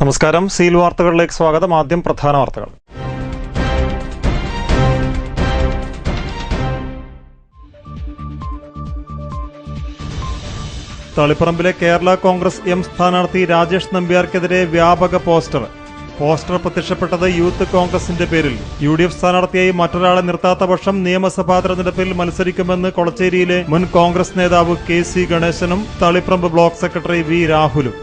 നമസ്കാരം. സീൽ വാർത്തകളിലേക്ക് സ്വാഗതം. ആദ്യം പ്രധാന വാർത്തകൾ. തളിപ്പറമ്പിലെ കേരള കോൺഗ്രസ് എം സ്ഥാനാർത്ഥി രാജേഷ് നമ്പ്യാർക്കെതിരെ വ്യാപക പോസ്റ്റർ പ്രത്യക്ഷപ്പെട്ടത് യൂത്ത് കോൺഗ്രസിന്റെ പേരിൽ. UDF സ്ഥാനാർത്ഥിയായി മറ്റൊരാളെ നിർത്താത്ത പക്ഷം നിയമസഭാ തെരഞ്ഞെടുപ്പിൽ മത്സരിക്കുമെന്ന് കൊളച്ചേരിയിലെ മുൻ കോൺഗ്രസ് നേതാവ് KC ഗണേശനും തളിപ്പറമ്പ് ബ്ലോക്ക് സെക്രട്ടറി V രാഹുലും.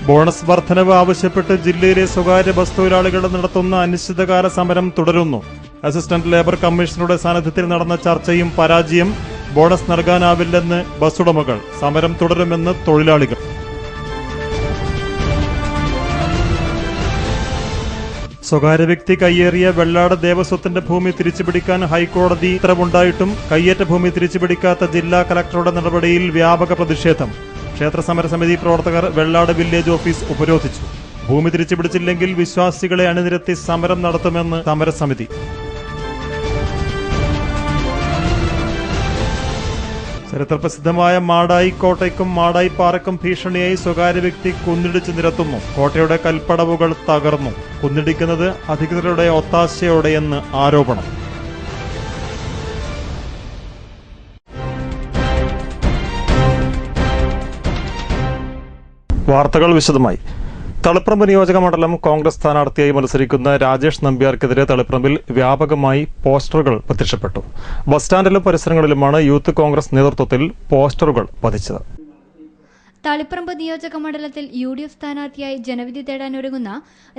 ബോണസ് വർധനവ് ആവശ്യപ്പെട്ട് ജില്ലയിലെ സ്വകാര്യ ബസ് തൊഴിലാളികൾ നടത്തുന്ന അനിശ്ചിതകാല സമരം തുടരുന്നു. അസിസ്റ്റന്റ് ലേബർ കമ്മീഷണറുടെ സാന്നിധ്യത്തിൽ നടന്ന ചർച്ചയും പരാജയം. ബോണസ് നൽകാനാവില്ലെന്ന് ബസ് ഉടമകൾ. സമരം തുടരുമെന്ന് തൊഴിലാളികൾ. സ്വകാര്യ വ്യക്തി കയ്യേറിയ വെള്ളാട് ദേവസ്വത്തിന്റെ ഭൂമി തിരിച്ചുപിടിക്കാൻ ഹൈക്കോടതി ഉത്തരവുണ്ടായിട്ടും കയ്യേറ്റ ഭൂമി തിരിച്ചുപിടിക്കാത്ത ജില്ലാ കലക്ടറുടെ നടപടിയിൽ വ്യാപക പ്രതിഷേധം. ക്ഷേത്ര സമരസമിതി പ്രവർത്തകർ വെള്ളാട് വില്ലേജ് ഓഫീസ് ഉപരോധിച്ചു. ഭൂമി തിരിച്ചുപിടിച്ചില്ലെങ്കിൽ വിശ്വാസികളെ അണിനിരത്തി സമരം നടത്തുമെന്ന് സമരസമിതി. ചരിത്രപ്രസിദ്ധമായ മാടായി കോട്ടയ്ക്കും മാടായി പാറയ്ക്കും ഭീഷണിയായി സ്വകാര്യ വ്യക്തി കുന്നിടിച്ച് നിരത്തുന്നു. കോട്ടയുടെ കൽപ്പടവുകൾ തകർന്നു. കുന്നിടിക്കുന്നത് അധികൃതരുടെ ഒത്താശയോടെയെന്ന് ആരോപണം. വാർത്തകൾ വിശദമായി. തളിപ്പറമ്പ് നിയോജക മണ്ഡലം കോൺഗ്രസ് സ്ഥാനാർത്ഥിയായി മത്സരിക്കുന്ന രാജേഷ് നമ്പ്യാർക്കെതിരെ തളിപ്പറമ്പിൽ വ്യാപകമായി പോസ്റ്ററുകൾ പ്രത്യക്ഷപ്പെട്ടു. ബസ് സ്റ്റാൻഡിലും പരിസരങ്ങളിലുമാണ് യൂത്ത് കോൺഗ്രസ് നേതൃത്വത്തിൽ പോസ്റ്ററുകൾ പതിച്ചത്. തളിപ്പറമ്പ് നിയോജക മണ്ഡലത്തിൽ UDF സ്ഥാനാർത്ഥിയായി ജനവിധി തേടാനൊരുങ്ങുന്ന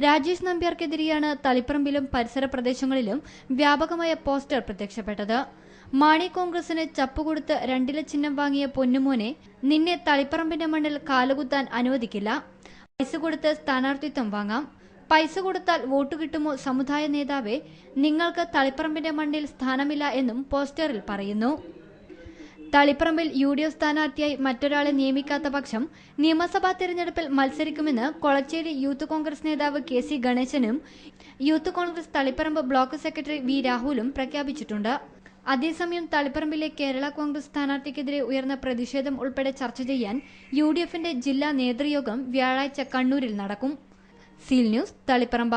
രാജേഷ് നമ്പ്യാർക്കെതിരെയാണ് തളിപ്പറമ്പിലും പരിസര പ്രദേശങ്ങളിലും വ്യാപകമായ പോസ്റ്റർ പ്രത്യക്ഷപ്പെട്ടത്. മാണി കോൺഗ്രസിന് ചപ്പുകൊടുത്ത് 2 ചിഹ്നം വാങ്ങിയ പൊന്നുമോനെ, നിന്നെ തളിപ്പറമ്പിന്റെ മണ്ണിൽ കാലുകുത്താൻ അനുവദിക്കില്ല. പൈസ കൊടുത്ത് സ്ഥാനാർത്ഥിത്വം വാങ്ങാം. പൈസ കൊടുത്താൽ വോട്ട് കിട്ടുമോ സമുദായ നേതാവേ, നിങ്ങൾക്ക് തളിപ്പറമ്പിന്റെ മണ്ണിൽ സ്ഥാനമില്ല എന്നും പോസ്റ്ററിൽ പറയുന്നു. തളിപ്പറമ്പിൽ UDF സ്ഥാനാർത്ഥിയായി മറ്റൊരാളെ നിയമിക്കാത്ത പക്ഷം നിയമസഭാ തെരഞ്ഞെടുപ്പിൽ മത്സരിക്കുമെന്ന് കൊളച്ചേരി യൂത്ത് കോൺഗ്രസ് നേതാവ് KC ഗണേശനും youth Congress Taliparamba block secretary V രാഹുലും പ്രഖ്യാപിച്ചിട്ടുണ്ട്. അതേസമയം തളിപ്പറമ്പിലെ കേരള കോൺഗ്രസ് സ്ഥാനാർത്ഥിക്കെതിരെ ഉയർന്ന പ്രതിഷേധം ഉൾപ്പെടെ ചർച്ച ചെയ്യാൻ UDFന്റെ ജില്ലാ നേതൃയോഗം വ്യാഴാഴ്ച കണ്ണൂരിൽ നടക്കും. Seal news, Taliparamba.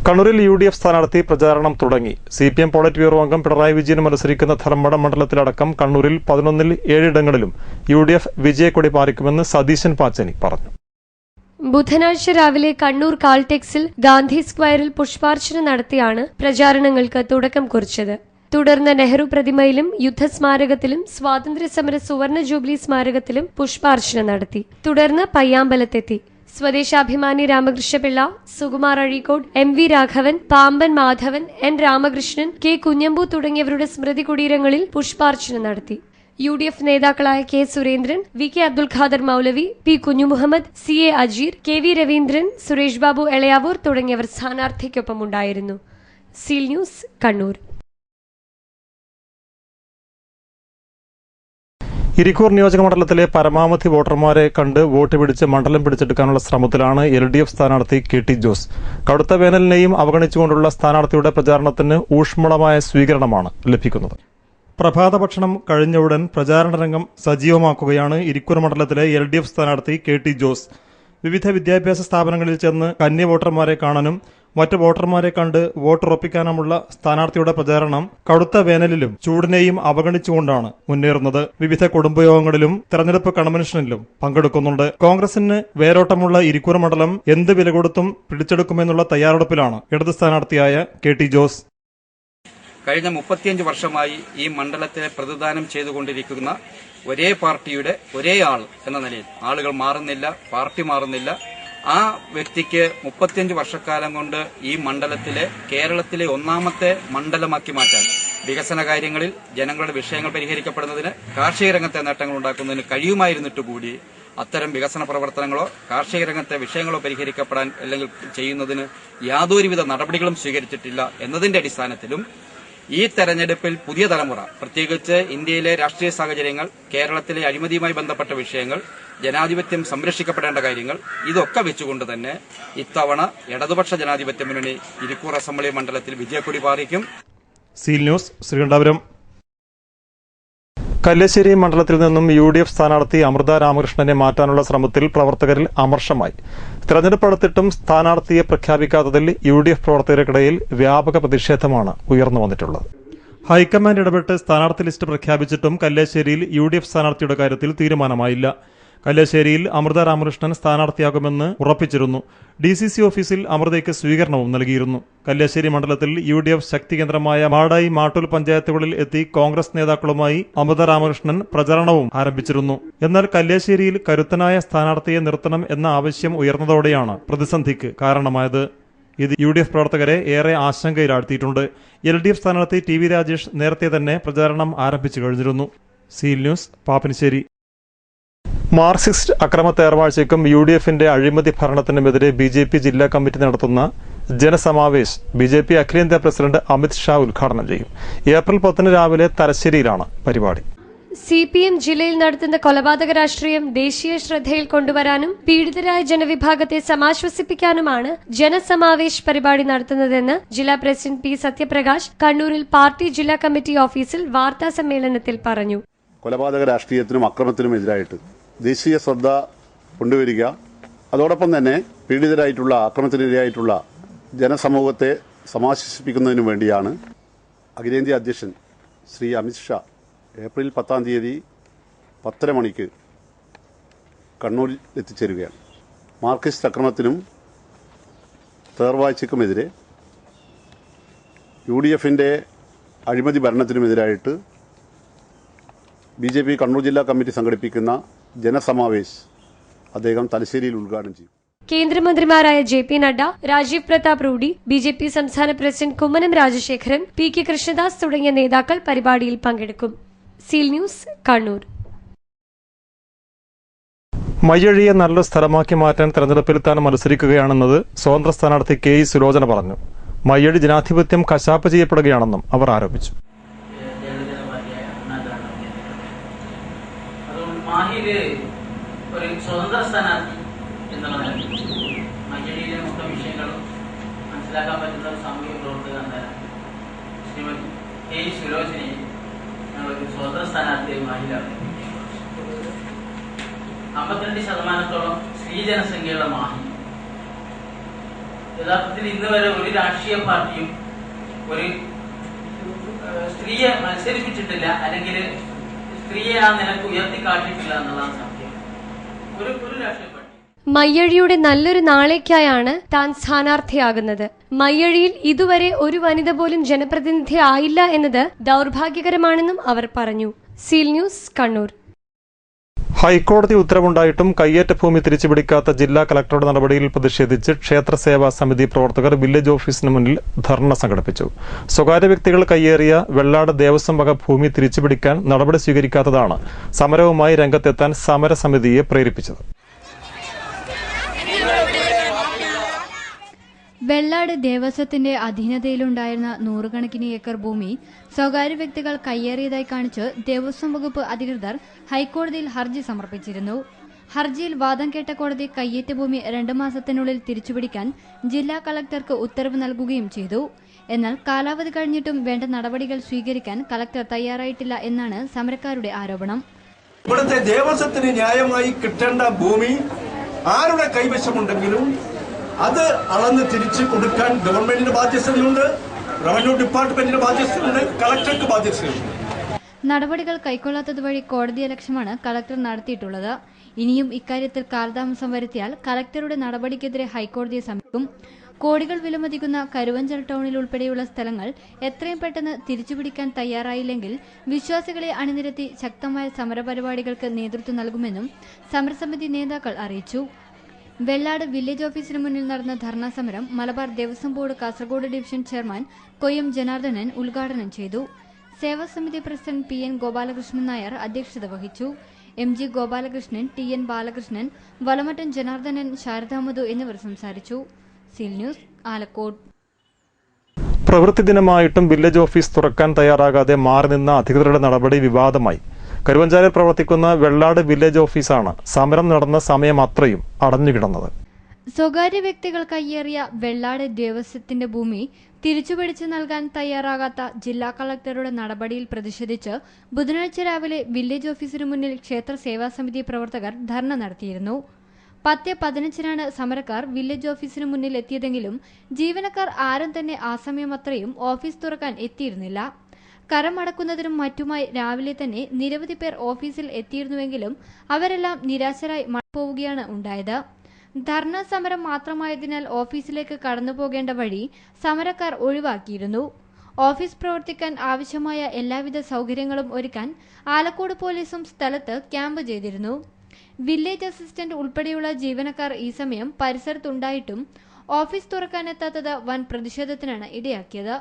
കണ്ണൂരിൽ UDF സ്ഥാനാർത്ഥി പ്രചാരണം തുടങ്ങി. CPM പോളിറ്റ് ബ്യൂറോ അംഗം പിണറായി വിജയൻ മത്സരിക്കുന്ന ധർമ്മടം മണ്ഡലത്തിലടക്കം കണ്ണൂരിൽ 11-ൽ 7 ഇടങ്ങളിലും UDF വിജയക്കൊടി പാറിക്കുമെന്ന് സതീശൻ പാച്ചേനി പറഞ്ഞു. ബുധനാഴ്ച രാവിലെ കണ്ണൂർ കാൾടെക്സിൽ ഗാന്ധി സ്ക്വയറിൽ പുഷ്പാർച്ചന നടത്തിയാണ് പ്രചാരണങ്ങൾക്ക് തുടക്കം കുറിച്ചത്. തുടർന്ന് നെഹ്റു പ്രതിമയിലും യുദ്ധസ്മാരകത്തിലും സ്വാതന്ത്ര്യസമര സുവർണ ജൂബിലി സ്മാരകത്തിലും പുഷ്പാർച്ചന നടത്തി. തുടർന്ന് പയ്യാമ്പലത്തെത്തി. Swadeshabhimani Ramakrishna Pillai, Sukumar Azhikode, MV Raghavan, Pamban Madhavan, N Ramakrishnan, K Kunhambu തുടങ്ങിയവരുടെ സ്മൃതി കുടീരങ്ങളിൽ പുഷ്പാർച്ചന നടത്തി. UDF നേതാക്കളായ K Surendran, VK Abdul Khader Moulavi, P Kunhimuhammed, CA Ajeer, KV Raveendran, Suresh Babu Elayavoor തുടങ്ങിയവർ സ്ഥാനാർത്ഥിക്കൊപ്പമുണ്ടായിരുന്നു. Seal News, Kannur. ഇരിക്കൂർ നിയോജകമണ്ഡലത്തിലെ പരമാവധി വോട്ടർമാരെ കണ്ട് വോട്ട് പിടിച്ച് മണ്ഡലം പിടിച്ചെടുക്കാനുള്ള ശ്രമത്തിലാണ് LDF സ്ഥാനാർത്ഥി KT ജോസ്. കടുത്ത വേനലിനെയും അവഗണിച്ചുകൊണ്ടുള്ള സ്ഥാനാർത്ഥിയുടെ പ്രചാരണത്തിന് ഊഷ്മളമായ സ്വീകരണമാണ് ലഭിക്കുന്നത്. പ്രഭാത ഭക്ഷണം കഴിഞ്ഞ ഉടൻ പ്രചാരണ രംഗം സജീവമാക്കുകയാണ് ഇരിക്കൂർ മണ്ഡലത്തിലെ LDF സ്ഥാനാർത്ഥി KT ജോസ്. വിവിധ വിദ്യാഭ്യാസ സ്ഥാപനങ്ങളിൽ ചെന്ന് കന്യ വോട്ടർമാരെ കാണാനും മറ്റ് വോട്ടർമാരെ കണ്ട് വോട്ടുറപ്പിക്കാനുമുള്ള സ്ഥാനാർത്ഥിയുടെ പ്രചാരണം കടുത്ത വേനലിലും ചൂടിനെയും അവഗണിച്ചുകൊണ്ടാണ് മുന്നേറുന്നത്. വിവിധ കുടുംബയോഗങ്ങളിലും തെരഞ്ഞെടുപ്പ് കൺവെൻഷനിലും പങ്കെടുക്കുന്നുണ്ട്. കോൺഗ്രസിന് വേരോട്ടമുള്ള ഇരിക്കൂർ മണ്ഡലം എന്ത് വില കൊടുത്തും പിടിച്ചെടുക്കുമെന്നുള്ള തയ്യാറെടുപ്പിലാണ് ഇടത് സ്ഥാനാർത്ഥിയായ KT ജോസ്. കഴിഞ്ഞ 35 വർഷമായി ഈ മണ്ഡലത്തെ പ്രതിദാനം ചെയ്തുകൊണ്ടിരിക്കുന്ന ഒരേ പാർട്ടിയുടെ ഒരേ ആൾ എന്ന നിലയിൽ ആളുകൾ മാറുന്നില്ല, പാർട്ടി മാറുന്നില്ല. ആ വ്യക്തിക്ക് 35 വർഷക്കാലം കൊണ്ട് ഈ മണ്ഡലത്തിലെ കേരളത്തിലെ ഒന്നാമത്തെ മണ്ഡലമാക്കി മാറ്റാൻ, വികസന കാര്യങ്ങളിൽ ജനങ്ങളുടെ വിഷയങ്ങൾ പരിഹരിക്കപ്പെടുന്നതിന്, കാർഷിക രംഗത്തെ നേട്ടങ്ങൾ ഉണ്ടാക്കുന്നതിന് കഴിയുമായിരുന്നിട്ടുകൂടി അത്തരം വികസന പ്രവർത്തനങ്ങളോ കാർഷിക രംഗത്തെ വിഷയങ്ങളോ പരിഹരിക്കപ്പെടാൻ അല്ലെങ്കിൽ ചെയ്യുന്നതിന് യാതൊരുവിധ നടപടികളും സ്വീകരിച്ചിട്ടില്ല എന്നതിന്റെ അടിസ്ഥാനത്തിലും ഈ തെരഞ്ഞെടുപ്പിൽ പുതിയ തലമുറ, പ്രത്യേകിച്ച് ഇന്ത്യയിലെ രാഷ്ട്രീയ സാഹചര്യങ്ങൾ, കേരളത്തിലെ അഴിമതിയുമായി ബന്ധപ്പെട്ട വിഷയങ്ങൾ, ജനാധിപത്യം സംരക്ഷിക്കപ്പെടേണ്ട കാര്യങ്ങൾ, ഇതൊക്കെ വെച്ചുകൊണ്ട് തന്നെ ഇത്തവണ ഇടതുപക്ഷ ജനാധിപത്യ മുന്നണി ഇരിക്കൂർ അസംബ്ലി മണ്ഡലത്തിൽ വിജയക്കൊടി പാറിക്കും. Seal News, Sreekandapuram. കല്യാശ്ശേരി മണ്ഡലത്തിൽ നിന്നും UDF സ്ഥാനാർത്ഥി അമൃത രാമകൃഷ്ണനെ മാറ്റാനുള്ള ശ്രമത്തിൽ പ്രവർത്തകരിൽ അമർഷമായി. തെരഞ്ഞെടുപ്പ് അടുത്തിട്ടും സ്ഥാനാർത്ഥിയെ പ്രഖ്യാപിക്കാത്തതിൽ UDF പ്രവർത്തകർക്കിടയിൽ വ്യാപക പ്രതിഷേധമാണ് ഉയർന്നു വന്നിട്ടുള്ളത്. ഹൈക്കമാൻഡ് ഇടപെട്ട് സ്ഥാനാർത്ഥി ലിസ്റ്റ് പ്രഖ്യാപിച്ചിട്ടും കല്യാശ്ശേരിയിൽ UDF സ്ഥാനാർത്ഥിയുടെ കാര്യത്തിൽ തീരുമാനമായില്ല. കല്യാശ്ശേരിയിൽ അമൃത രാമകൃഷ്ണൻ സ്ഥാനാർത്ഥിയാകുമെന്ന് ഉറപ്പിച്ചിരുന്നു. DCC ഓഫീസിൽ അമൃതയ്ക്ക് സ്വീകരണവും നൽകിയിരുന്നു. കല്യാശ്ശേരി മണ്ഡലത്തിൽ UDF ശക്തി കേന്ദ്രമായ മാടായി മാട്ടൂൽ പഞ്ചായത്തുകളിൽ എത്തി കോൺഗ്രസ് നേതാക്കളുമായി അമൃത രാമകൃഷ്ണൻ പ്രചരണവും ആരംഭിച്ചിരുന്നു. എന്നാൽ കല്യാശ്ശേരിയിൽ കരുത്തനായ സ്ഥാനാർത്ഥിയെ നിർത്തണം എന്ന ആവശ്യം ഉയർന്നതോടെയാണ് പ്രതിസന്ധിക്ക് കാരണമായത്. ഇത് UDF പ്രവർത്തകരെ ഏറെ ആശങ്കയിലാഴ്ത്തിയിട്ടുണ്ട്. LDF സ്ഥാനാർത്ഥി TV രാജേഷ് നേരത്തെ തന്നെ പ്രചാരണം ആരംഭിച്ചു കഴിഞ്ഞിരുന്നു. Seal news, Pappinisseri. മാർക്സിസ്റ്റ് അക്രമത്തേർവാഴ്ചയ്ക്കും UDFന്റെ അഴിമതി ഭരണത്തിനുമെതിരെ BJP ജില്ലാ കമ്മിറ്റി നടത്തുന്ന ജനസമാവേശ് BJP അഖിലേന്ത്യാ പ്രസിഡന്റ് അമിത് ഷാ ഉദ്ഘാടനം ചെയ്യും. ഏപ്രിൽ 10 രാവിലെ തലശ്ശേരിയിലാണ് പരിപാടി. CPM ജില്ലയിൽ നടത്തുന്ന കൊലപാതക രാഷ്ട്രീയം ദേശീയ ശ്രദ്ധയിൽ കൊണ്ടുവരാനും പീഡിതരായ ജനവിഭാഗത്തെ സമാശ്വസിപ്പിക്കാനുമാണ് ജനസമാവേശ് പരിപാടി നടത്തുന്നതെന്ന് ജില്ലാ പ്രസിഡന്റ് P. സത്യപ്രകാശ് കണ്ണൂരിൽ പാർട്ടി ജില്ലാ കമ്മിറ്റി ഓഫീസിൽ വാർത്താ സമ്മേളനത്തിൽ പറഞ്ഞു. കൊലപാതക രാഷ്ട്രീയത്തിനും അക്രമത്തിനും എതിരായിട്ട് ദേശീയ ശ്രദ്ധ കൊണ്ടുവരിക, അതോടൊപ്പം തന്നെ പീഡിതരായിട്ടുള്ള അക്രമത്തിനെതിരായിട്ടുള്ള ജനസമൂഹത്തെ സമാശ്വസിപ്പിക്കുന്നതിനു വേണ്ടിയാണ് അഖിലേന്ത്യാ അധ്യക്ഷൻ ശ്രീ അമിത് ഷാ ഏപ്രിൽ 10 10:30 മണിക്ക് കണ്ണൂരിൽ എത്തിച്ചേരുകയാണ്. മാർക്സിസ്റ്റ് അക്രമത്തിനും തേർവാഴ്ചയ്ക്കുമെതിരെ UDFന്റെ അഴിമതി ഭരണത്തിനുമെതിരായിട്ട് BJP കണ്ണൂർ ജില്ലാ കമ്മിറ്റി സംഘടിപ്പിക്കുന്ന ജനസമാവേശ് അദ്ദേഹം തലശ്ശേരിയിൽ ഉദ്ഘാടനം ചെയ്യും. കേന്ദ്രമന്ത്രിമാരായ JP നഡ്ഡ, രാജീവ് പ്രതാപ് റൂഡി, BJP സംസ്ഥാന പ്രസിഡന്റ് കുമ്മനം രാജശേഖരൻ, PK കൃഷ്ണദാസ് തുടങ്ങിയ നേതാക്കൾ പരിപാടിയിൽ പങ്കെടുക്കും. Seal News, Kannur. മയ്യഴിയെ നല്ലൊരു സ്ഥലമാക്കി മാറ്റാൻ തെരഞ്ഞെടുപ്പിൽ താൻ മത്സരിക്കുകയാണെന്നത് സ്വതന്ത്ര സ്ഥാനാർത്ഥി KE സുലോചന പറഞ്ഞു. മയ്യഴി ജനാധിപത്യം കശാപ്പ് ചെയ്യപ്പെടുകയാണെന്നും അവർ ആരോപിച്ചു. മാഹിയില് ഒരു സ്വതന്ത്ര സ്ഥാനാർത്ഥി എന്നുള്ള നിലയിൽ മയ്യഴിയിലെ മൊത്തം വിഷയങ്ങളും മനസ്സിലാക്കാൻ പറ്റുന്ന ഒരു സാമൂഹിക പ്രവർത്തക എന്ന ശ്രീമതി KE സുലോചനയെ ഞങ്ങളൊരു സ്വതന്ത്ര സ്ഥാനാർത്ഥിയെ മാഹിയിലാണ്. 52% സ്ത്രീ ജനസംഖ്യയുള്ള മാഹി യഥാർത്ഥത്തിൽ ഇന്ന് വരെ ഒരു രാഷ്ട്രീയ പാർട്ടിയും ഒരു സ്ത്രീയെ മത്സരിപ്പിച്ചിട്ടില്ല, അല്ലെങ്കിൽ സ്ത്രീയെ ആ നിലക്ക് ഉയർത്തിക്കാട്ടിയിട്ടില്ല എന്നുള്ളതാണ് സത്യം. ഒരു രാഷ്ട്രീയ പാർട്ടി മയ്യഴിയുടെ നല്ലൊരു നാളേക്കായാണ് താൻ സ്ഥാനാർത്ഥിയാകുന്നത്. മയ്യഴിയിൽ ഇതുവരെ ഒരു വനിത പോലും ജനപ്രതിനിധി ആയില്ല എന്നത് ദൗർഭാഗ്യകരമാണെന്നും അവർ പറഞ്ഞു. Seal News, Kannur. ഹൈക്കോടതി ഉത്തരവുണ്ടായിട്ടും കയ്യേറ്റ ഭൂമി തിരിച്ചുപിടിക്കാത്ത ജില്ലാ കളക്ടറുടെ നടപടിയിൽ പ്രതിഷേധിച്ച് ക്ഷേത്രസേവാ സമിതി പ്രവർത്തകർ വില്ലേജ് ഓഫീസിന് മുന്നിൽ ധർണ സംഘടിപ്പിച്ചു. സ്വകാര്യ വ്യക്തികൾ കയ്യേറിയ വെള്ളാട് ദേവസ്വം വക ഭൂമി തിരിച്ചുപിടിക്കാൻ നടപടി സ്വീകരിക്കാത്തതാണ് സമരവുമായി രംഗത്തെത്താൻ സമരസമിതിയെ പ്രേരിപ്പിച്ചത്. വെള്ളാട് ദേവസ്വത്തിന്റെ അധീനതയിലുണ്ടായിരുന്ന 100 ഏക്കർ ഭൂമി സ്വകാര്യ വ്യക്തികൾ കയ്യേറിയതായി കാണിച്ച് ദേവസ്വം വകുപ്പ് അധികൃതർ ഹൈക്കോടതിയിൽ ഹർജി സമർപ്പിച്ചിരുന്നു. ഹർജിയിൽ വാദം കേട്ട കോടതി കയ്യേറ്റ ഭൂമി 2 മാസത്തിനുള്ളിൽ തിരിച്ചുപിടിക്കാൻ ജില്ലാ കളക്ടർക്ക് ഉത്തരവ് നൽകുകയും ചെയ്തു. എന്നാൽ കാലാവധി കഴിഞ്ഞിട്ടും വേണ്ട നടപടികൾ സ്വീകരിക്കാൻ കളക്ടർ തയ്യാറായിട്ടില്ല എന്നാണ് സമരക്കാരുടെ ആരോപണം. ഇവിടുത്തെ ദേവസ്വത്തിന് ന്യായമായി കിട്ടേണ്ട ഭൂമി ആരുടെ കൈവശമുണ്ടെങ്കിലും അത് അളന്ന് തിരിച്ചു കൊടുക്കാൻ ഗവൺമെന്റിന് ബാധ്യതയുണ്ട്, റവന്യൂ ഡിപ്പാർട്ട്മെന്റിന് ബാധ്യതയുണ്ട്, കളക്ടർക്ക് ബാധ്യതയുണ്ട്. നടപടികൾ കൈക്കൊള്ളാത്തത് വഴി കോടതിയലക്ഷ്യമാണ് കളക്ടർ നടത്തിയിട്ടുള്ളത്. ഇനിയും ഇക്കാര്യത്തിൽ കാലതാമസം വരുത്തിയാൽ കളക്ടറുടെ നടപടിക്കെതിരെ ഹൈക്കോടതിയെ സമീപിക്കും. കോടികൾ വിലമതിക്കുന്ന കരുവഞ്ചൽ ടൗണിൽ ഉൾപ്പെടെയുള്ള സ്ഥലങ്ങൾ എത്രയും പെട്ടെന്ന് തിരിച്ചുപിടിക്കാൻ തയ്യാറായില്ലെങ്കിൽ വിശ്വാസികളെ അണിനിരത്തി ശക്തമായ സമരപരിപാടികൾക്ക് നേതൃത്വം നൽകുമെന്നും സമരസമിതി നേതാക്കൾ അറിയിച്ചു. വെള്ളാട് വില്ലേജ് ഓഫീസിന് മുന്നിൽ നടന്ന ധർണാ സമരം Malabar Devaswom board Kasaragod division chairman Koyyam Janardhanan ഉദ്ഘാടനം ചെയ്തു. സേവാസമിതി പ്രസിഡന്റ് PN ഗോപാലകൃഷ്ണൻ നായർ അധ്യക്ഷത വഹിച്ചു. MG ഗോപാലകൃഷ്ണൻ, TN ബാലകൃഷ്ണൻ, വലമറ്റൻ ജനാർദ്ദനൻ, ശാരദാമധു എന്നിവർ സംസാരിച്ചു. Seal News, Alakode. പ്രവൃത്തി ദിനമായിട്ടും വില്ലേജ് ഓഫീസ് തുറക്കാൻ തയ്യാറാകാതെ മാറി നിന്ന അധികൃതരുടെ നടപടി വിവാദമായി. കരുവഞ്ചാലിൽ പ്രവർത്തിക്കുന്ന വെള്ളാട് വില്ലേജ് ഓഫീസാണ് സമരം നടന്ന സമയം അത്രയും അടഞ്ഞുകിടന്നത്. സ്വകാര്യ വ്യക്തികൾ കയ്യേറിയ വെള്ളാട് ദേവസ്വത്തിന്റെ ഭൂമി തിരിച്ചുപിടിച്ചു നൽകാൻ തയ്യാറാകാത്ത ജില്ലാ കളക്ടറുടെ നടപടിയിൽ പ്രതിഷേധിച്ച് ബുധനാഴ്ച രാവിലെ വില്ലേജ് ഓഫീസിനു മുന്നിൽ ക്ഷേത്ര സേവാ സമിതി പ്രവർത്തകർ ധർണ നടത്തിയിരുന്നു. 10:15 സമരക്കാർ വില്ലേജ് ഓഫീസിനു മുന്നിൽ എത്തിയതെങ്കിലും ജീവനക്കാർ ആരും തന്നെ ആ സമയം അത്രയും ഓഫീസ് തുറക്കാൻ എത്തിയിരുന്നില്ല. കരമടക്കുന്നതിനും മറ്റുമായി രാവിലെ തന്നെ നിരവധി പേർ ഓഫീസിൽ എത്തിയിരുന്നുവെങ്കിലും അവരെല്ലാം നിരാശരായി മടങ്ങിപ്പോവുകയാണ് ഉണ്ടായത്. ധർണ സമരം മാത്രമായതിനാൽ ഓഫീസിലേക്ക് കടന്നുപോകേണ്ട വഴി സമരക്കാർ ഒഴിവാക്കിയിരുന്നു. ഓഫീസ് പ്രവർത്തിക്കാൻ ആവശ്യമായ എല്ലാവിധ സൗകര്യങ്ങളും ഒരുക്കാൻ ആലക്കോട് പോലീസും സ്ഥലത്ത് ക്യാമ്പ് ചെയ്തിരുന്നു. വില്ലേജ് അസിസ്റ്റന്റ് ഉൾപ്പെടെയുള്ള ജീവനക്കാർ ഈ സമയം പരിസരത്തുണ്ടായിട്ടും ഓഫീസ് തുറക്കാനെത്താത്തത് വൻ പ്രതിഷേധത്തിനാണ് ഇടയാക്കിയത്.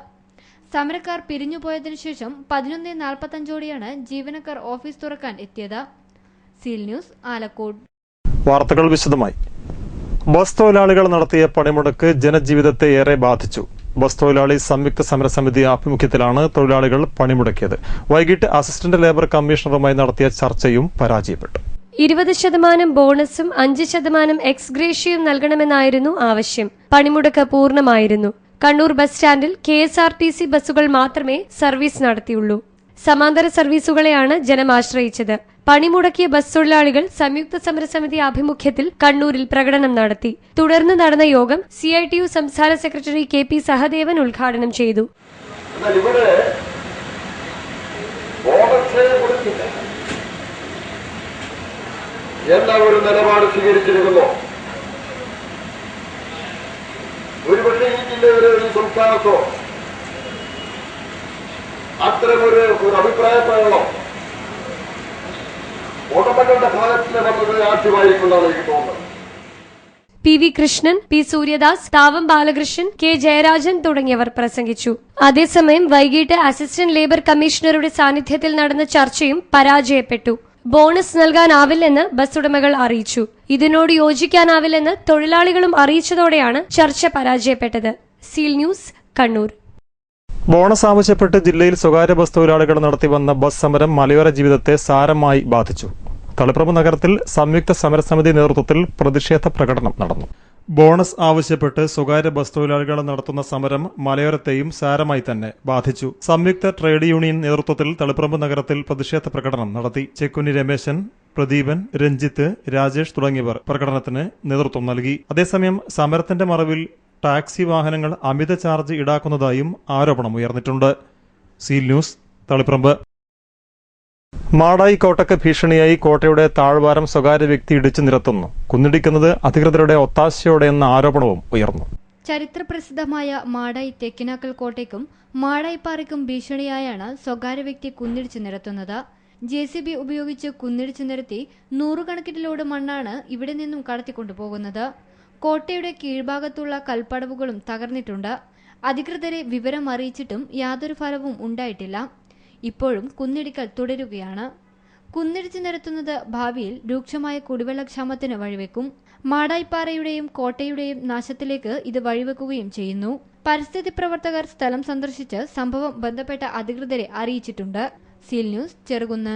സമരക്കാർ പിരിഞ്ഞുപോയതിനു ശേഷം 11:45 ജീവനക്കാർ ഓഫീസ് തുറക്കാൻ എത്തിയത്. Seal News, Alakode. വാർത്തകൾ വിശദമായി. ബസ് തൊഴിലാളികൾ നടത്തിയ പണിമുടക്ക് ജനജീവിതത്തെ ഏറെ ബാധിച്ചു. ബസ് തൊഴിലാളി സംയുക്ത സമരസമിതി ആഭിമുഖ്യത്തിലാണ് തൊഴിലാളികൾ പണിമുടക്കിയത്. വൈകിട്ട് അസിസ്റ്റന്റ് ലേബർ കമ്മീഷണറുമായി നടത്തിയ ചർച്ചയും പരാജയപ്പെട്ടു. 20% ബോണസും 5% എക്സ്ഗ്രേഷ്യയും നൽകണമെന്നായിരുന്നു ആവശ്യം. പണിമുടക്ക് പൂർണ്ണമായിരുന്നു. കണ്ണൂർ ബസ് സ്റ്റാൻഡിൽ KSRTC ബസ്സുകൾ മാത്രമേ സർവീസ് നടത്തിയുള്ളൂ. സമാന്തര സർവീസുകളെയാണ് ജനം ആശ്രയിച്ചത്. പണിമുടക്കിയ ബസ് തൊഴിലാളികൾ സംയുക്ത സമരസമിതി ആഭിമുഖ്യത്തിൽ കണ്ണൂരിൽ പ്രകടനം നടത്തി. തുടർന്ന് നടന്ന യോഗം CITU സംസ്ഥാന സെക്രട്ടറി KP സഹദേവൻ ഉദ്ഘാടനം ചെയ്തു. ഒരു നിലപാട് സ്വീകരിച്ചിരിക്കുന്നു. ഒരുപക്ഷെ ഈ ജില്ലയിലെ ഈ സംസ്ഥാനത്തോ അത്തരമൊരു അഭിപ്രായപ്രകടനം ഉടമകളുടെ ഭാഗത്ത് വന്നത് ആദ്യമായിരിക്കുമെന്നാണ് എനിക്ക് തോന്നുന്നത്. PV Krishnan, P Suryadas, Thavam Balakrishnan, K Jayarajan തുടങ്ങിയവർ പ്രസംഗിച്ചു. അതേസമയം വൈകിട്ട് അസിസ്റ്റന്റ് ലേബർ കമ്മീഷണറുടെ സാന്നിധ്യത്തിൽ നടന്ന ചർച്ചയും പരാജയപ്പെട്ടു. ബോണസ് നൽകാനാവില്ലെന്ന് ബസ് ഉടമകൾ അറിയിച്ചു. ഇതിനോട് യോജിക്കാനാവില്ലെന്ന് തൊഴിലാളികളും അറിയിച്ചതോടെയാണ് ചർച്ച പരാജയപ്പെട്ടത്. Seal News, Kannur. ബോണസ് ആവശ്യപ്പെട്ട് ജില്ലയിൽ സ്വകാര്യ ബസ് തൊഴിലാളികൾ നടത്തിവന്ന ബസ് സമരം മലയോര ജീവിതത്തെ സാരമായി ബാധിച്ചു. തളിപ്പറമ്പ് നഗരത്തിൽ സംയുക്ത സമരസമിതി നേതൃത്വത്തിൽ പ്രതിഷേധ പ്രകടനം നടന്നു. ബോണസ് ആവശ്യപ്പെട്ട് സ്വകാര്യ ബസ് തൊഴിലാളികൾ നടത്തുന്ന സമരം മലയോരത്തെയും സാരമായി തന്നെ ബാധിച്ചു. സംയുക്ത ട്രേഡ് യൂണിയൻ നേതൃത്വത്തിൽ തളിപ്പറമ്പ് നഗരത്തിൽ പ്രതിഷേധ പ്രകടനം നടത്തി. ചെക്കുനി രമേശൻ, പ്രദീപൻ, രഞ്ജിത്ത്, രാജേഷ് തുടങ്ങിയവർ പ്രകടനത്തിന് നേതൃത്വം നൽകി. അതേസമയം സമരത്തിന്റെ മറവിൽ ടാക്സി വാഹനങ്ങൾ അമിത ചാർജ് ഈടാക്കുന്നതായും ആരോപണമുയർന്നിട്ടുണ്ട്. Seal News, Taliparamba. മാടായി കോട്ടയ്ക്ക് ഭീഷണിയായി കോട്ടയുടെ താഴ്വാരം സ്വകാര്യ വ്യക്തി ഇടിച്ചു നിരത്തുന്നു. കുന്നിടിക്കുന്നത് അധികൃതരുടെ ഒത്താശയോടെയെന്ന ആരോപണവും ഉയർന്നു. ചരിത്രപ്രസിദ്ധമായ മാടായി തെക്കിനാക്കൽ കോട്ടയ്ക്കും മാടായിപ്പാറയ്ക്കും ഭീഷണിയായാണ് സ്വകാര്യ വ്യക്തി കുന്നിടിച്ചു നിരത്തുന്നത്. JCB ഉപയോഗിച്ച് കുന്നിടിച്ചു നിരത്തി 100 കണക്കിന് ലോഡ് മണ്ണാണ് ഇവിടെ നിന്നും കടത്തിക്കൊണ്ടുപോകുന്നത്. കോട്ടയുടെ കീഴ്ഭാഗത്തുള്ള കൽപ്പടവുകളും തകർന്നിട്ടുണ്ട്. അധികൃതരെ വിവരം അറിയിച്ചിട്ടും യാതൊരു ഫലവും ഉണ്ടായിട്ടില്ല. ഇപ്പോഴും കുന്നിടിക്കൽ തുടരുകയാണ്. കുന്നിടിച്ചു നിരത്തുന്നത് ഭാവിയിൽ രൂക്ഷമായ കുടിവെള്ളക്ഷാമത്തിന് വഴിവെക്കും. മാടായിപ്പാറയുടെയും കോട്ടയുടെയും നാശത്തിലേക്ക് ഇത് വഴിവെക്കുകയും ചെയ്യുന്നു. പരിസ്ഥിതി പ്രവർത്തകർ സ്ഥലം സന്ദർശിച്ച് സംഭവം ബന്ധപ്പെട്ട അധികൃതരെ അറിയിച്ചിട്ടുണ്ട്. Seal news, Cherukunnu.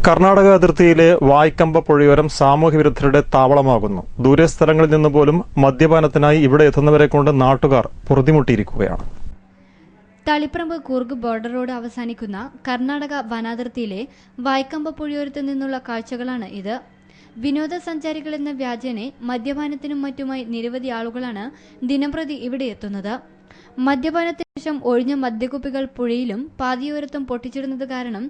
കർണാടക അതിർത്തിയിലെ വായ്ക്കമ്പ പുഴയോരം സാമൂഹ്യ വിരുദ്ധരുടെ താവളമാകുന്നു. ദൂരെ സ്ഥലങ്ങളിൽ നിന്ന് പോലും മദ്യപാനത്തിനായി ഇവിടെ എത്തുന്നവരെ കൊണ്ട് നാട്ടുകാർ പൊറുതിമുട്ടിയിരിക്കുകയാണ്. തളിപ്പറമ്പ് കൂർഗ് ബോർഡർ റോഡ് അവസാനിക്കുന്ന കർണാടക വനാതിർത്തിയിലെ വായ്ക്കമ്പ പുഴയോരത്തു നിന്നുള്ള കാഴ്ചകളാണ് ഇത്. വിനോദസഞ്ചാരികളെന്ന വ്യാജേനെ മദ്യപാനത്തിനും മറ്റുമായി നിരവധി ആളുകളാണ് ദിനംപ്രതി ഇവിടെ എത്തുന്നത്. മദ്യപാനത്തിന് ശേഷം ഒഴിഞ്ഞ മദ്യക്കുപ്പികൾ പുഴയിലും പാതിയോരത്തും പൊട്ടിച്ചിടുന്നത് കാരണം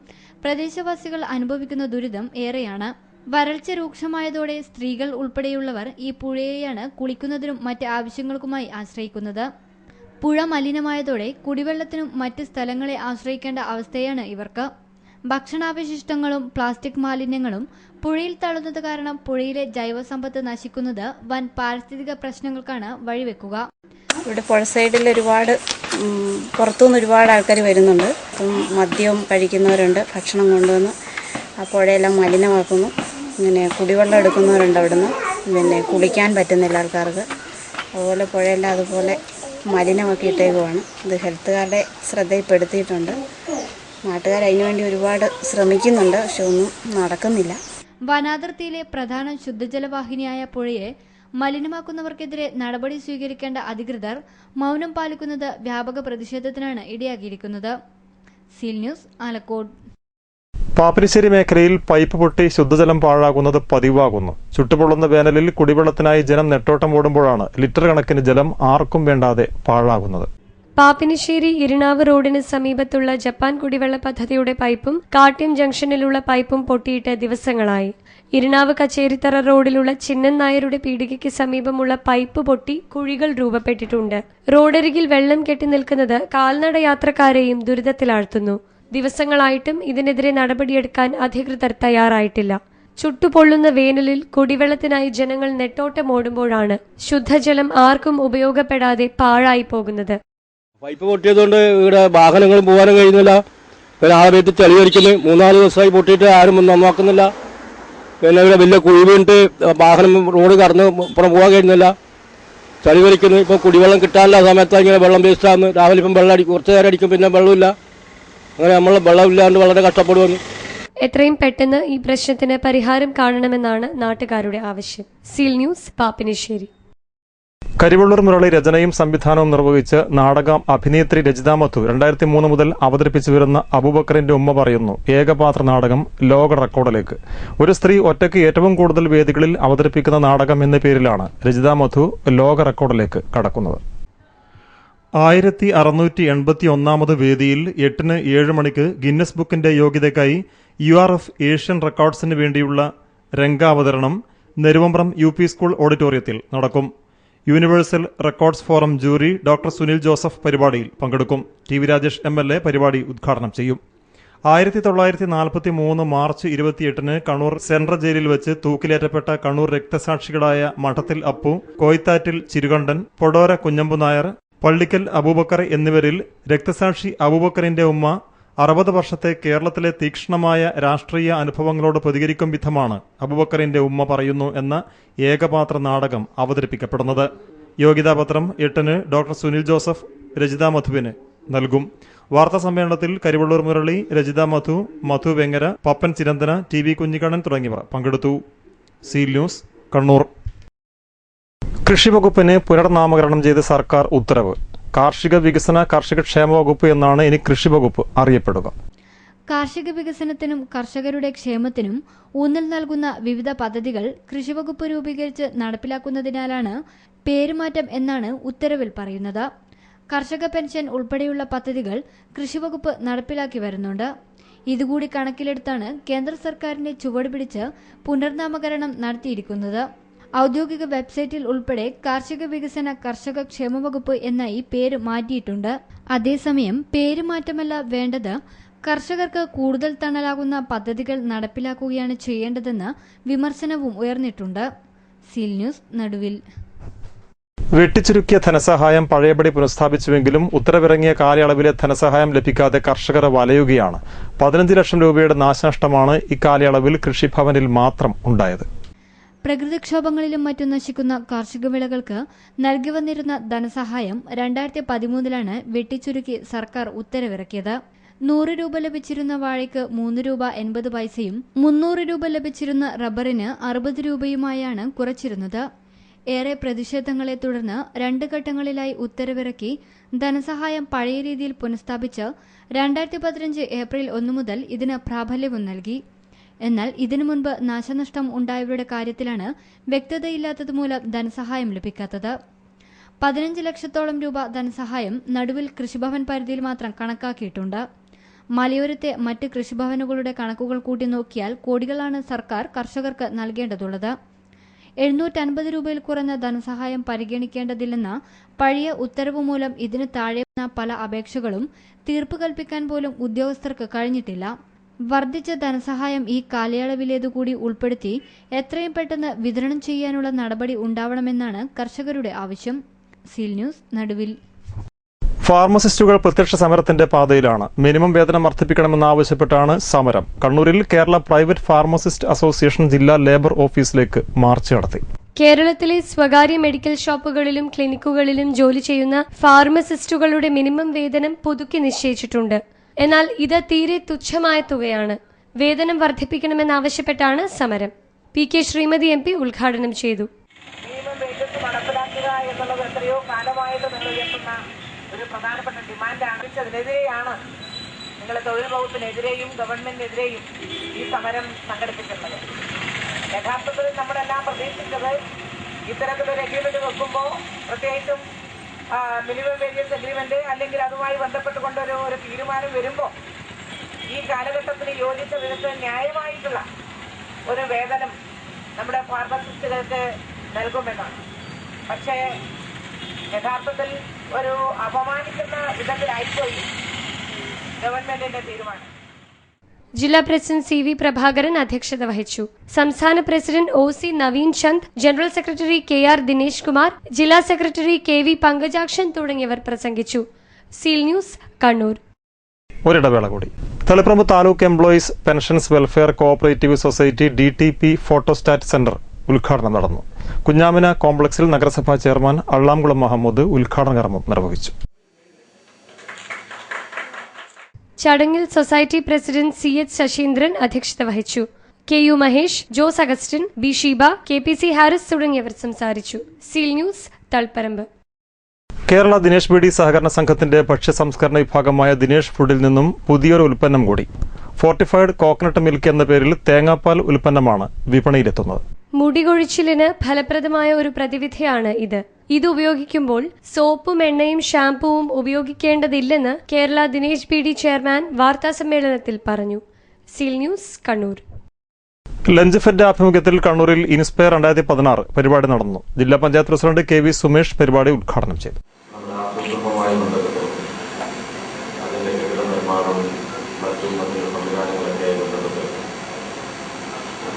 പ്രദേശവാസികൾ അനുഭവിക്കുന്ന ദുരിതം ഏറെയാണ്. വരൾച്ച രൂക്ഷമായതോടെ സ്ത്രീകൾ ഉൾപ്പെടെയുള്ളവർ ഈ പുഴയെയാണ് കുളിക്കുന്നതിനും മറ്റ് ആവശ്യങ്ങൾക്കുമായി ആശ്രയിക്കുന്നത്. പുഴ മലിനമായതോടെ കുടിവെള്ളത്തിനും മറ്റ് സ്ഥലങ്ങളെ ആശ്രയിക്കേണ്ട അവസ്ഥയാണ് ഇവർക്ക്. ഭക്ഷണാവശിഷ്ടങ്ങളും പ്ലാസ്റ്റിക് മാലിന്യങ്ങളും പുഴയിൽ തള്ളുന്നത് കാരണം പുഴയിലെ ജൈവസമ്പത്ത് നശിക്കുന്നത് വൻ പാരിസ്ഥിതിക പ്രശ്നങ്ങൾക്കാണ് വഴിവെക്കുക. ഇവിടെ പുഴ സൈഡിൽ പുറത്തുനിന്ന് ഒരുപാട് ആൾക്കാർ വരുന്നുണ്ട്. മദ്യവും കഴിക്കുന്നവരുണ്ട്. ഭക്ഷണം കൊണ്ടുവന്ന് ആ പുഴയെല്ലാം മലിനമാക്കുന്നു. ഇങ്ങനെ കുടിവെള്ളം എടുക്കുന്നവരുണ്ട് അവിടുന്ന്. പിന്നെ കുളിക്കാൻ പറ്റുന്നില്ല ആൾക്കാർക്ക്. അതുപോലെ പുഴയെല്ലാം അതുപോലെ മലിനമാക്കി ഇട്ടേക്കുവാണ്. ഇത് ഹെൽത്തുകാരുടെ ശ്രദ്ധയിൽപ്പെടുത്തിയിട്ടുണ്ട്. നാട്ടുകാർ അതിനുവേണ്ടി ഒരുപാട് ശ്രമിക്കുന്നുണ്ട്, പക്ഷെ ഒന്നും നടക്കുന്നില്ല. വനാതിർത്തിയിലെ പ്രധാന ശുദ്ധജലവാഹിനിയായ പുഴയെ മലിനമാക്കുന്നവർക്കെതിരെ നടപടി സ്വീകരിക്കേണ്ട അധികൃതർ മൗനം പാലിക്കുന്നത് വ്യാപക പ്രതിഷേധത്തിനാണ് ഇടയാക്കിയിരിക്കുന്നത്. Seal News, Alakode. പാപ്പിനിശ്ശേരി മേഖലയിൽ പൈപ്പ് പൊട്ടി ശുദ്ധജലം പാഴാകുന്നത് പതിവാകുന്നു. ചുട്ടുപൊള്ളുന്ന വേനലിൽ കുടിവെള്ളത്തിനായി ജനം നെട്ടോട്ടം ഓടുമ്പോഴാണ് ലിറ്റർ കണക്കിന് ജലം ആർക്കും വേണ്ടാതെ പാഴാകുന്നത്. പാപ്പിനിശ്ശേരി ഇരിണാവ് റോഡിന് സമീപത്തുള്ള ജപ്പാൻ കുടിവെള്ള പദ്ധതിയുടെ പൈപ്പും കാട്ട്യം ജംഗ്ഷനിലുള്ള പൈപ്പും പൊട്ടിയിട്ട് ദിവസങ്ങളായി. ഇരിണാവ് കച്ചേരിത്തറ റോഡിലുള്ള ചിന്നൻ നായരുടെ പീടികയ്ക്ക് സമീപമുള്ള പൈപ്പ് പൊട്ടി കുഴികൾ രൂപപ്പെട്ടിട്ടുണ്ട്. റോഡരികിൽ വെള്ളം കെട്ടി നിൽക്കുന്നത് കാൽനട യാത്രക്കാരെയും ദുരിതത്തിലാഴ്ത്തുന്നു. ദിവസങ്ങളായിട്ടും ഇതിനെതിരെ നടപടിയെടുക്കാൻ അധികൃതർ തയ്യാറായിട്ടില്ല. ചുട്ടുപൊള്ളുന്ന വേനലിൽ കുടിവെള്ളത്തിനായി ജനങ്ങൾ നെട്ടോട്ടമോടുമ്പോഴാണ് ശുദ്ധജലം ആർക്കും ഉപയോഗപ്പെടാതെ പാഴായി പോകുന്നത്. പൈപ്പ് പൊട്ടിയതുകൊണ്ട് ഇവിടെ വാഹനങ്ങളും പോകാനും കഴിയുന്നില്ല. പിന്നെ ആ വീട്ടിൽ തെളിവരിക്കുന്നു. 3-4 ദിവസമായി പൊട്ടിയിട്ട് ആരും നന്നാക്കുന്നില്ല. പിന്നെ ഇവിടെ വലിയ കുഴി വീണിട്ട് വാഹനം റോഡ് കടന്ന് പുറം പോകാൻ കഴിയുന്നില്ല. തെളിവരിക്കുന്നു. ഇപ്പം കുടിവെള്ളം കിട്ടാനുള്ള സമയത്ത് ഇങ്ങനെ വെള്ളം വേസ്റ്റാകുന്നു. രാവിലെ ഇപ്പം വെള്ളം അടിക്കും, കുറച്ച് നേരം അടിക്കും, പിന്നെ വെള്ളമില്ല. അങ്ങനെ നമ്മൾ വെള്ളമില്ലാണ്ട് വളരെ കഷ്ടപ്പെടുന്നു. എത്രയും പെട്ടെന്ന് ഈ പ്രശ്നത്തിന് പരിഹാരം കാണണമെന്നാണ് നാട്ടുകാരുടെ ആവശ്യം. Seal news, Pappinisseri. കരിവള്ളൂർ മുരളി രചനയും സംവിധാനവും നിർവഹിച്ച് നാടകം അഭിനേത്രി രജിത മധു 2003 മുതൽ അവതരിപ്പിച്ചു വരുന്ന അബൂബക്കറിന്റെ ഉമ്മ പറയുന്നു ഏകപാത്ര നാടകം ലോക റെക്കോർഡിലേക്ക്. ഒരു സ്ത്രീ ഒറ്റയ്ക്ക് ഏറ്റവും കൂടുതൽ വേദികളിൽ അവതരിപ്പിക്കുന്ന നാടകം എന്ന പേരിലാണ് രജിത മധു ലോക റെക്കോർഡിലേക്ക് കടക്കുന്നത്. 1681 വേദിയിൽ 8-ന് 7 മണിക്ക് ഗിന്നസ് ബുക്കിന്റെ യോഗ്യതയ്ക്കായി URF ഏഷ്യൻ റെക്കോർഡ്സിന് വേണ്ടിയുള്ള രംഗാവതരണം നെരുവമ്പ്രം UP സ്കൂൾ ഓഡിറ്റോറിയത്തിൽ നടക്കും. Universal records forum jury doctor Sunil Joseph പരിപാടിയിൽ പങ്കെടുക്കും. TV രാജേഷ് MLA പരിപാടി ഉദ്ഘാടനം ചെയ്യും. 1943 മാർച്ച് 28-ന് കണ്ണൂർ സെൻട്രൽ ജയിലിൽ വെച്ച് തൂക്കിലേറ്റപ്പെട്ട കണ്ണൂർ രക്തസാക്ഷികളായ മഠത്തിൽ അപ്പു, കോയിത്താറ്റിൽ ചിരുകണ്ഠൻ, പൊടോര കുഞ്ഞമ്പു നായർ, പള്ളിക്കൽ അബൂബക്കർ എന്നിവരിൽ രക്തസാക്ഷി അബൂബക്കറിന്റെ ഉമ്മ 60 വർഷത്തെ കേരളത്തിലെ തീക്ഷ്ണമായ രാഷ്ട്രീയ അനുഭവങ്ങളോട് പ്രതികരിക്കും വിധമാണ് അബൂബക്കറിന്റെ ഉമ്മ പറയുന്നു എന്ന ഏകപാത്ര നാടകം അവതരിപ്പിക്കപ്പെടുന്നത്. യോഗ്യതാപത്രം 8-ന് ഡോക്ടർ സുനിൽ ജോസഫ് രജിത മധുവിന് നൽകും. വാർത്താ സമ്മേളനത്തിൽ കരിവള്ളൂർ മുരളി, രജിത മധു, മധു വെങ്ങര, പപ്പൻ ചിരന്തന, TV കുഞ്ഞിക്കണ്ണൻ തുടങ്ങിയവർ പങ്കെടുത്തു. Seal News, Kannur. കൃഷിവകുപ്പിന് പുനർനാമകരണം ചെയ്ത് സർക്കാർ ഉത്തരവ്. കാർഷിക വികസന കർഷക ക്ഷേമ വകുപ്പ് എന്നാണ് ഇനി കൃഷി വകുപ്പ് അറിയപ്പെടുക. കാർഷിക വികസനത്തിനും കർഷകരുടെ ക്ഷേമത്തിനും ഊന്നൽ നൽകുന്ന വിവിധ പദ്ധതികൾ കൃഷിവകുപ്പ് രൂപീകരിച്ച് നടപ്പിലാക്കുന്നതിനാലാണ് പേരുമാറ്റം എന്നാണ് ഉത്തരവിൽ പറയുന്നത്. കർഷക പെൻഷൻ ഉൾപ്പെടെയുള്ള പദ്ധതികൾ കൃഷിവകുപ്പ് നടപ്പിലാക്കി വരുന്നുണ്ട്. ഇതുകൂടി കണക്കിലെടുത്താണ് കേന്ദ്ര സർക്കാരിന്റെ ചുവട് പിടിച്ച് പുനർനാമകരണം നടത്തിയിരിക്കുന്നത്. ഔദ്യോഗിക വെബ്സൈറ്റിൽ ഉൾപ്പെടെ കാർഷിക വികസന കർഷക ക്ഷേമ വകുപ്പ് എന്നായി പേര് മാറ്റിയിട്ടുണ്ട്. അതേസമയം പേരുമാറ്റമല്ല വേണ്ടത്, കർഷകർക്ക് കൂടുതൽ തണലാകുന്ന പദ്ധതികൾ നടപ്പിലാക്കുകയാണ് ചെയ്യേണ്ടതെന്ന് വിമർശനവും ഉയർന്നിട്ടുണ്ട്. സീൽ ന്യൂസ്, നടുവിൽ. വെട്ടിച്ചുരുക്കിയ ധനസഹായം പഴയപടി പുനഃസ്ഥാപിച്ചുവെങ്കിലും ഉത്തരവിറങ്ങിയ കാലയളവിലെ ധനസഹായം ലഭിക്കാതെ കർഷകർ വലയുകയാണ്. 15 ലക്ഷം രൂപയുടെ നാശനഷ്ടമാണ് ഇക്കാലയളവിൽ കൃഷിഭവനിൽ മാത്രം ഉണ്ടായത്. പ്രകൃതിക്ഷോഭങ്ങളിലും മറ്റും നശിക്കുന്ന കാർഷിക വിളകൾക്ക് നൽകി വന്നിരുന്ന ധനസഹായം 2013-ലാണ് വെട്ടിച്ചുരുക്കി സർക്കാർ ഉത്തരവിറക്കിയത്. 100 രൂപ ലഭിച്ചിരുന്ന വാഴയ്ക്ക് 3 രൂപ 80 പൈസയും 300 രൂപ ലഭിച്ചിരുന്ന റബ്ബറിന് 60 രൂപയുമായാണ് കുറച്ചിരുന്നത്. ഏറെ പ്രതിഷേധങ്ങളെ തുടർന്ന് 2 ഘട്ടങ്ങളിലായി ഉത്തരവിറക്കി ധനസഹായം പഴയ രീതിയിൽ പുനഃസ്ഥാപിച്ച് 2015 ഏപ്രിൽ 1 മുതൽ ഇതിന് പ്രാബല്യവും നൽകി. എന്നാൽ ഇതിനു മുൻപ് നാശനഷ്ടം ഉണ്ടായവരുടെ കാര്യത്തിലാണ് വ്യക്തതയില്ലാത്തതുമൂലം ധനസഹായം ലഭിക്കാത്തത്. 15 ലക്ഷത്തോളം രൂപ ധനസഹായം നടുവിൽ കൃഷിഭവൻ പരിധിയിൽ മാത്രം കണക്കാക്കിയിട്ടുണ്ട്. മലയോരത്തെ മറ്റ് കൃഷിഭവനുകളുടെ കണക്കുകൾ കൂട്ടി നോക്കിയാൽ കോടികളാണ് സർക്കാർ കർഷകർക്ക് നൽകേണ്ടതുള്ളത്. 750 രൂപയിൽ കുറഞ്ഞ ധനസഹായം പരിഗണിക്കേണ്ടതില്ലെന്ന പഴയ ഉത്തരവ് മൂലം ഇതിന് താഴെ വന്ന പല അപേക്ഷകളും തീർപ്പ് കൽപ്പിക്കാൻ പോലും ഉദ്യോഗസ്ഥർക്ക് കഴിഞ്ഞിട്ടില്ല. വർദ്ധിച്ച ധനസഹായം ഈ കാലയളവിലേതുകൂടി ഉൾപ്പെടുത്തി എത്രയും പെട്ടെന്ന് വിതരണം ചെയ്യാനുള്ള നടപടി ഉണ്ടാവണമെന്നാണ് കർഷകരുടെ ആവശ്യം. സീൽ ന്യൂസ്, നടുവിൽ. ഫാർമസിസ്റ്റുകൾ പ്രത്യക്ഷ സമരത്തിന്റെ പാതയിലാണ്. മിനിമം വേതനം വർദ്ധിപ്പിക്കണമെന്നാവശ്യപ്പെട്ടാണ് സമരം. കണ്ണൂരിൽ കേരള പ്രൈവറ്റ് ഫാർമസിസ്റ്റ് അസോസിയേഷൻ ജില്ലാ ലേബർ ഓഫീസിലേക്ക് മാർച്ച് നടത്തി. കേരളത്തിലെ സ്വകാര്യ മെഡിക്കൽ ഷോപ്പുകളിലും ക്ലിനിക്കുകളിലും ജോലി ചെയ്യുന്ന ഫാർമസിസ്റ്റുകളുടെ മിനിമം വേതനം പുതുക്കി നിശ്ചയിച്ചിട്ടുണ്ട്. എന്നാൽ ഇത് തീരെ തുച്ഛമായ തുകയാണ്. വേതനം വർദ്ധിപ്പിക്കണമെന്നാവശ്യപ്പെട്ടാണ് സമരം. PK ശ്രീമതി MP ഉദ്ഘാടനം ചെയ്തു. കാലമായിട്ട് നിങ്ങൾ ഉയർത്തുന്ന ഒരു പ്രധാനപ്പെട്ട ഡിമാൻഡാണ്. അതിനെതിരെയാണ് നിങ്ങൾ തൊഴിൽ വകുപ്പിനെതിരെയും ഗവൺമെന്റിനെതിരെയും ഈ സമരം സംഘടിപ്പിച്ചിട്ടുള്ളത്. യഥാർത്ഥത്തിൽ നമ്മളെല്ലാം പ്രതീക്ഷിച്ചത് ഇത്തരത്തിലൊരു എഗ്രിമെന്റ് വെക്കുമ്പോൾ, പ്രത്യേകിച്ചും മിനിമം വേജസ് എഗ്രിമെന്റ് അല്ലെങ്കിൽ അതുമായി ബന്ധപ്പെട്ടുകൊണ്ട് ഒരു തീരുമാനം വരുമ്പോൾ ഈ കാലഘട്ടത്തിന് യോജിച്ച വിധത്തിൽ ന്യായമായിട്ടുള്ള ഒരു വേതനം നമ്മുടെ ഫാർമസിസ്റ്റുകൾക്ക് നൽകുമെന്നാണ്. പക്ഷേ യഥാർത്ഥത്തിൽ ഒരു അപമാനിക്കുന്ന വിധത്തിലായിപ്പോയി ഗവൺമെന്റിന്റെ തീരുമാനം. ജില്ലാ പ്രസിഡന്റ് സി വി പ്രഭാകരൻ അധ്യക്ഷത വഹിച്ചു. സംസ്ഥാന president O C Naveen Chand, general secretary K R Dinesh Kumar, ജില്ലാ സെക്രട്ടറി കെ വി പങ്കജാക്ഷൻ തുടങ്ങിയവർ പ്രസംഗിച്ചു. Seal News, Kannur. ഒരിടവേള കൂടി. Taliparamba taluk employees pensions welfare cooperative society DTP photostat centre ഉദ്ഘാടനം നടന്നു. കുഞ്ഞാമിന കോംപ്ലക്സിൽ നഗരസഭാ ചെയർമാൻ അള്ളാംകുളം മഹമ്മൂദ് ഉദ്ഘാടന കർമ്മം നിർവഹിച്ചു. ചടങ്ങിൽ സൊസൈറ്റി പ്രസിഡന്റ് CH ശശീന്ദ്രൻ അധ്യക്ഷത വഹിച്ചു. KU Mahesh, Jose Augustine, B Sheeba, KPC Haris തുടങ്ങിയവർ സംസാരിച്ചു. Seal News, Taliparamba. കേരള ദിനേശ് ബീഡി സഹകരണ സംഘത്തിന്റെ ഭക്ഷ്യ സംസ്കരണ വിഭാഗമായ ദിനേശ് ഫുഡിൽ നിന്നും പുതിയൊരു ഉൽപ്പന്നം കൂടി. ഫോർട്ടിഫൈഡ് കോക്കനട്ട് മിൽക്ക് എന്ന പേരിൽ തേങ്ങാപ്പാൽ ഉൽപ്പന്നമാണ് വിപണിയിലെത്തുന്നത്. മുടികൊഴിച്ചിലിന് ഫലപ്രദമായ ഒരു പ്രതിവിധിയാണ് ഇത്. ഇത് ഉപയോഗിക്കുമ്പോൾ സോപ്പും എണ്ണയും ഷാംപൂവും ഉപയോഗിക്കേണ്ടതില്ലെന്ന് കേരള ദിനേശ് ബീഡി ചെയർമാൻ വാർത്താസമ്മേളനത്തിൽ പറഞ്ഞു. Seal News, Kannur. Lunch fed ആഭിമുഖ്യത്തിൽ കണ്ണൂരിൽ ഇൻസ്പയർ 2016 പരിപാടി നടന്നു. ജില്ലാ പഞ്ചായത്ത് പ്രസിഡന്റ് KV സുമേഷ് പരിപാടി ഉദ്ഘാടനം ചെയ്തു.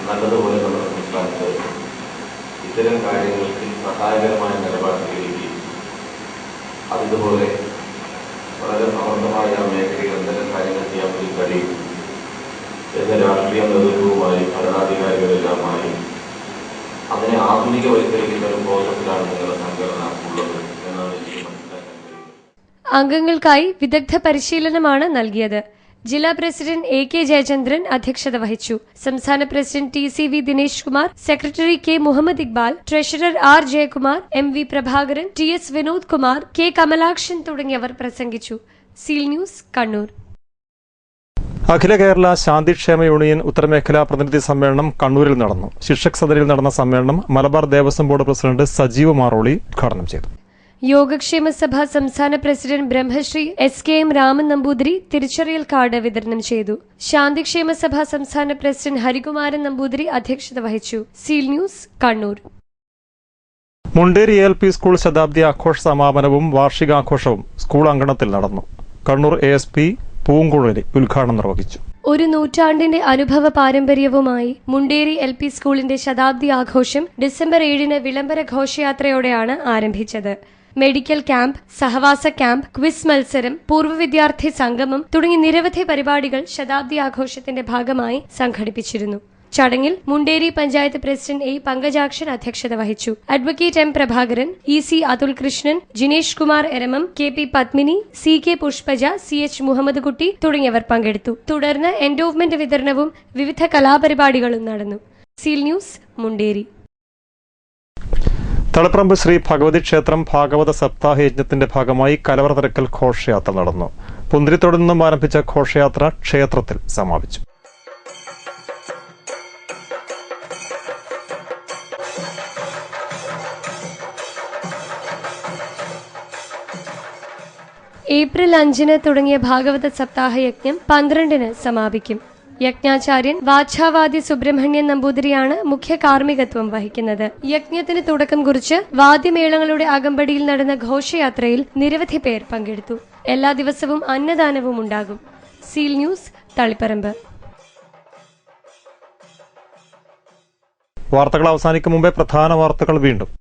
നല്ലതുപോലെ നമ്മുടെ സംസ്ഥാനത്ത് ഇത്തരം കാര്യങ്ങൾക്ക് സഹായകരമായ നിലപാട് സ്വീകരിക്കുകയും അതുപോലെ വളരെ സമർത്ഥമായ മേഖലയിൽ എന്തെങ്കിലും കാര്യങ്ങൾ ചെയ്യാൻ വേണ്ടി കഴിയും എന്ന രാഷ്ട്രീയ നേതൃത്വവുമായി ഭരണാധികാരികളെല്ലാമായി അതിനെ ആധുനികവൽക്കരിക്കുന്ന ഒരു പ്രോസസ്സിലാണ് നിങ്ങളുടെ സംഘടന ഉള്ളത് എന്നാണ് എനിക്ക് മനസ്സിലാക്കാൻ കഴിയുന്നത്. അംഗങ്ങൾക്കായി വിദഗ്ധ പരിശീലനമാണ് നൽകിയത്. ജില്ലാ പ്രസിഡന്റ് AK ജയചന്ദ്രൻ അധ്യക്ഷത വഹിച്ചു. സംസ്ഥാന president TCV Dinesh Kumar, secretary K Muhammad Iqbal, treasurer R Jayakumar, MV Prabhakaran, TS Vinod Kumar, K Kamalakshan തുടങ്ങിയവർ പ്രസംഗിച്ചു. Seal News, Kannur. Akhila Kerala Santhikshema union ഉത്തരമേഖലാ പ്രതിനിധി സമ്മേളനം കണ്ണൂരിൽ നടന്നു. ശിക്ഷക് സദനിൽ നടന്ന സമ്മേളനം മലബാർ ദേവസ്വം ബോർഡ് പ്രസിഡന്റ് സജീവ് മാറോളി ഉദ്ഘാടനം ചെയ്തു. യോഗക്ഷേമ സഭ സംസ്ഥാന പ്രസിഡന്റ് ബ്രഹ്മശ്രീ SKM രാമൻ നമ്പൂതിരി തിരിച്ചറിയൽ കാർഡ് വിതരണം ചെയ്തു. ശാന്തിക്ഷേമ സഭ സംസ്ഥാന പ്രസിഡന്റ് ഹരികുമാരൻ നമ്പൂതിരി അധ്യക്ഷത വഹിച്ചു. Seal News, Kannur. Munderi ALP school ശതാബ്ദി ആഘോഷ സമാപനവും വാർഷികാഘോഷവും സ്കൂൾ അങ്കണത്തിൽ നടന്നു. കണ്ണൂർ ASP പൂങ്കുഴലി ഉദ്ഘാടനം നിർവഹിച്ചു. ഒരു നൂറ്റാണ്ടിന്റെ അനുഭവ പാരമ്പര്യവുമായി മുണ്ടേരി LP സ്കൂളിന്റെ ശതാബ്ദി ആഘോഷം ഡിസംബർ 7 വിളംബര ഘോഷയാത്രയോടെയാണ് ആരംഭിച്ചത്. മെഡിക്കൽ ക്യാമ്പ്, സഹവാസ ക്യാമ്പ്, ക്വിസ് മത്സരം, പൂർവ്വ വിദ്യാർത്ഥി സംഗമം തുടങ്ങി നിരവധി പരിപാടികൾ ശതാബ്ദി ആഘോഷത്തിന്റെ ഭാഗമായി സംഘടിപ്പിച്ചിരുന്നു. ചടങ്ങിൽ മുണ്ടേരി പഞ്ചായത്ത് പ്രസിഡന്റ് A പങ്കജാക്ഷൻ അധ്യക്ഷത വഹിച്ചു. Advocate M Prabhakaran, EC Athul Krishnan, Jinesh Kumar Eramam, KP Padmini, CK Pushpaja, CH Muhammad Kutty തുടങ്ങിയവർ പങ്കെടുത്തു. തുടർന്ന് എൻഡോവ്മെന്റ് വിതരണവും വിവിധ കലാപരിപാടികളും നടന്നു. Seal News, Munderi. തളിപ്പറമ്പ് ശ്രീ ഭഗവതി ക്ഷേത്രം ഭാഗവത സപ്താഹ യജ്ഞത്തിന്റെ ഭാഗമായി കലവറ തിരക്കൽ ഘോഷയാത്ര നടന്നു. പുന്തിരിത്തോട് നിന്നും ആരംഭിച്ച ഘോഷയാത്ര ക്ഷേത്രത്തിൽ സമാപിച്ചു. ഏപ്രിൽ 5 തുടങ്ങിയ ഭാഗവത സപ്താഹ യജ്ഞം 12 സമാപിക്കും. യജ്ഞാചാര്യൻ വാച്ഛാവാദി സുബ്രഹ്മണ്യൻ നമ്പൂതിരിയാണ് മുഖ്യ കാർമ്മികത്വം വഹിക്കുന്നത്. യജ്ഞത്തിന് തുടക്കം കുറിച്ച് വാദ്യമേളങ്ങളുടെ അകമ്പടിയിൽ നടന്ന ഘോഷയാത്രയിൽ നിരവധി പേർ പങ്കെടുത്തു. എല്ലാ ദിവസവും അന്നദാനവും ഉണ്ടാകും. Seal News, Taliparamba. വാർത്തകൾ അവസാനിക്കും മുമ്പേ പ്രധാന വാർത്തകൾ വീണ്ടും.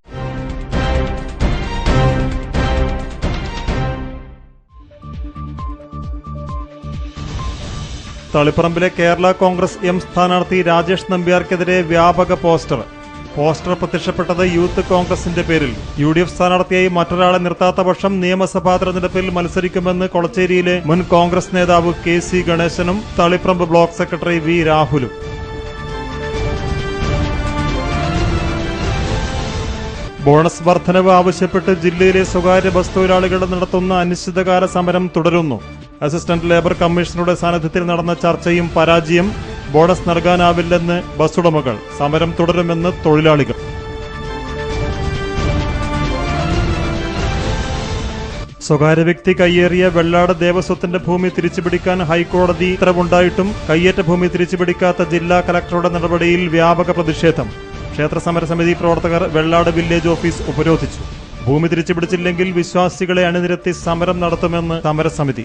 തളിപ്പറമ്പിലെ കേരള കോൺഗ്രസ് M സ്ഥാനാർത്ഥി രാജേഷ് നമ്പ്യാർക്കെതിരെ വ്യാപക പോസ്റ്റർ പ്രത്യക്ഷപ്പെട്ടത് യൂത്ത് കോൺഗ്രസിന്റെ പേരിൽ. UDF സ്ഥാനാർത്ഥിയായി മറ്റൊരാളെ നിർത്താത്ത പക്ഷം നിയമസഭാ തെരഞ്ഞെടുപ്പിൽ മത്സരിക്കുമെന്ന് കൊളച്ചേരിയിലെ മുൻ കോൺഗ്രസ് നേതാവ് KC ഗണേശനും തളിപ്പറമ്പ് ബ്ലോക്ക് സെക്രട്ടറി V രാഹുലും. ബോണസ് വർധനവ് ആവശ്യപ്പെട്ട് ജില്ലയിലെ സ്വകാര്യ ബസ് തൊഴിലാളികൾ നടത്തുന്ന അനിശ്ചിതകാല സമരം തുടരുന്നു. അസിസ്റ്റന്റ് ലേബർ കമ്മീഷണറുടെ സാന്നിധ്യത്തിൽ നടന്ന ചർച്ചയും പരാജയം. ബോണസ് നൽകാനാവില്ലെന്ന് ബസ് ഉടമകൾ. സമരം തുടരുമെന്ന് തൊഴിലാളികൾ. സ്വകാര്യ വ്യക്തി കയ്യേറിയ വെള്ളാട് ദേവസ്വത്തിന്റെ ഭൂമി തിരിച്ചുപിടിക്കാൻ ഹൈക്കോടതി ഉത്തരവുണ്ടായിട്ടും കയ്യേറ്റ ഭൂമി തിരിച്ചുപിടിക്കാത്ത ജില്ലാ കലക്ടറുടെ നടപടിയിൽ വ്യാപക പ്രതിഷേധം. ക്ഷേത്ര സമരസമിതി പ്രവർത്തകർ വെള്ളാട് വില്ലേജ് ഓഫീസ് ഉപരോധിച്ചു. ഭൂമി തിരിച്ചുപിടിച്ചില്ലെങ്കിൽ വിശ്വാസികളെ അണിനിരത്തി സമരം നടത്തുമെന്ന് സമരസമിതി.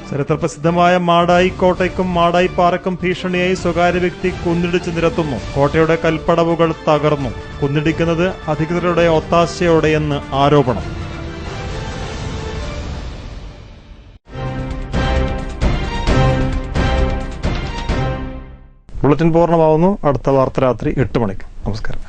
ചരിത്രപ്രസിദ്ധമായ മാടായി കോട്ടയ്ക്കും മാടായി പാറയ്ക്കും ഭീഷണിയായി സ്വകാര്യ വ്യക്തി കുന്നിടിച്ച് നിരത്തുന്നു. കോട്ടയുടെ കൽപ്പടവുകൾ തകർന്നു. കുന്നിടിക്കുന്നത് അധികൃതരുടെ ഒത്താശയോടെയെന്ന് ആരോപണം. ബുള്ളറ്റിൻ പൂർണ്ണമാവുന്നു. അടുത്ത വാർത്ത രാത്രി 8 മണിക്ക്. നമസ്കാരം.